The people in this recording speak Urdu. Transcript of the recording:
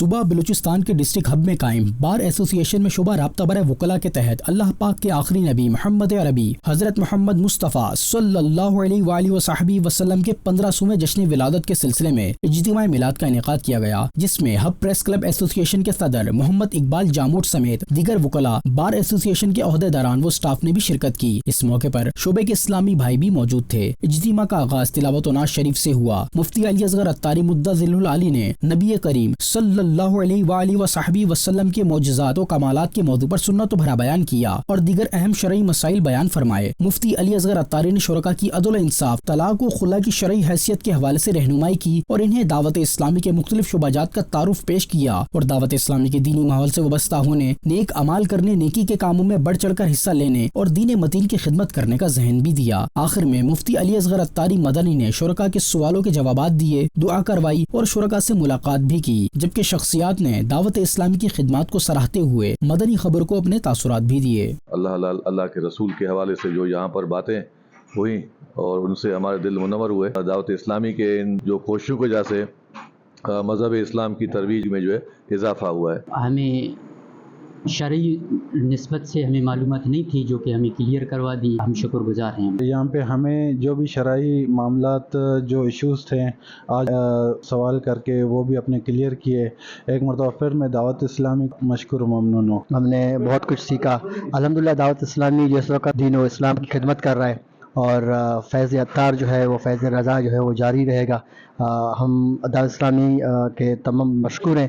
صوبہ بلوچستان کے ڈسٹرکٹ ہب میں قائم بار ایسوسی ایشن میں شعبہ رابطہ برائے وکلاء کے تحت اللہ پاک کے آخری نبی محمد عربی حضرت محمد مصطفیٰ صلی اللہ علیہ وآلہ وصحبہ وسلم کے 1500ویں جشن ولادت کے سلسلے میں اجتماع میلاد کا انعقاد کیا گیا، جس میں ہب پریس کلب ایسوسی ایشن کے صدر محمد اقبال جاموٹ سمیت دیگر وکلاء، بار ایسوسی ایشن کے عہدیداران و اسٹاف نے بھی شرکت کی۔ اس موقع پر شعبے کے اسلامی بھائی بھی موجود تھے۔ اجتماع کا آغاز تلاوت و نعت شریف سے ہوا۔ مفتی علی اصغر عطاری مدہ ذل العالی نے نبی کریم صلی اللہ علیہ وآلہ وصحبہ وسلم کے معجزات و کمالات کے موضوع پر سنت و بھرا بیان کیا اور دیگر اہم شرعی مسائل بیان فرمائے۔ مفتی علی اصغر عطاری نے شرکاء کی عدل و انصاف، طلاق و خلا کی شرعی حیثیت کے حوالے سے رہنمائی کی اور انہیں دعوت اسلامی کے مختلف شعبہ جات کا تعارف پیش کیا اور دعوت اسلامی کے دینی ماحول سے وابستہ ہونے، نیک اعمال کرنے، نیکی کے کاموں میں بڑھ چڑھ کر حصہ لینے اور دین متین کی خدمت کرنے کا ذہن بھی دیا۔ آخر میں مفتی علی اصغر عطاری مدنی نے شرکاء کے سوالوں کے جوابات دیے، دعا کروائی اور شرکاء سے ملاقات بھی کی، جبکہ شخصیات نے دعوت اسلامی کی خدمات کو سراہتے ہوئے مدنی خبر کو اپنے تاثرات بھی دیے۔ اللہ کے رسول کے حوالے سے جو یہاں پر باتیں ہوئیں اور ان سے ہمارے دل منور ہوئے، دعوت اسلامی کے ان جو کوششوں کی وجہ سے مذہب اسلام کی ترویج میں جو ہے اضافہ ہوا ہے۔ ہمیں شرعی نسبت سے ہمیں معلومات نہیں تھی، جو کہ ہمیں کلیئر کروا دی، ہم شکر گزار ہیں۔ یہاں پہ ہمیں جو بھی شرعی معاملات، جو ایشوز تھے، آج سوال کر کے وہ بھی اپنے کلیئر کیے۔ ایک مرتبہ پھر میں دعوت اسلامی مشکور و ممنون ہوں۔ ہم نے بہت کچھ سیکھا۔ الحمدللہ دعوت اسلامی جس وقت دین و اسلام کی خدمت کر رہا ہے اور فیض عطار جو ہے وہ فیض رضا جو ہے وہ جاری رہے گا۔ ہم دعوت اسلامی کے تمام مشکور ہیں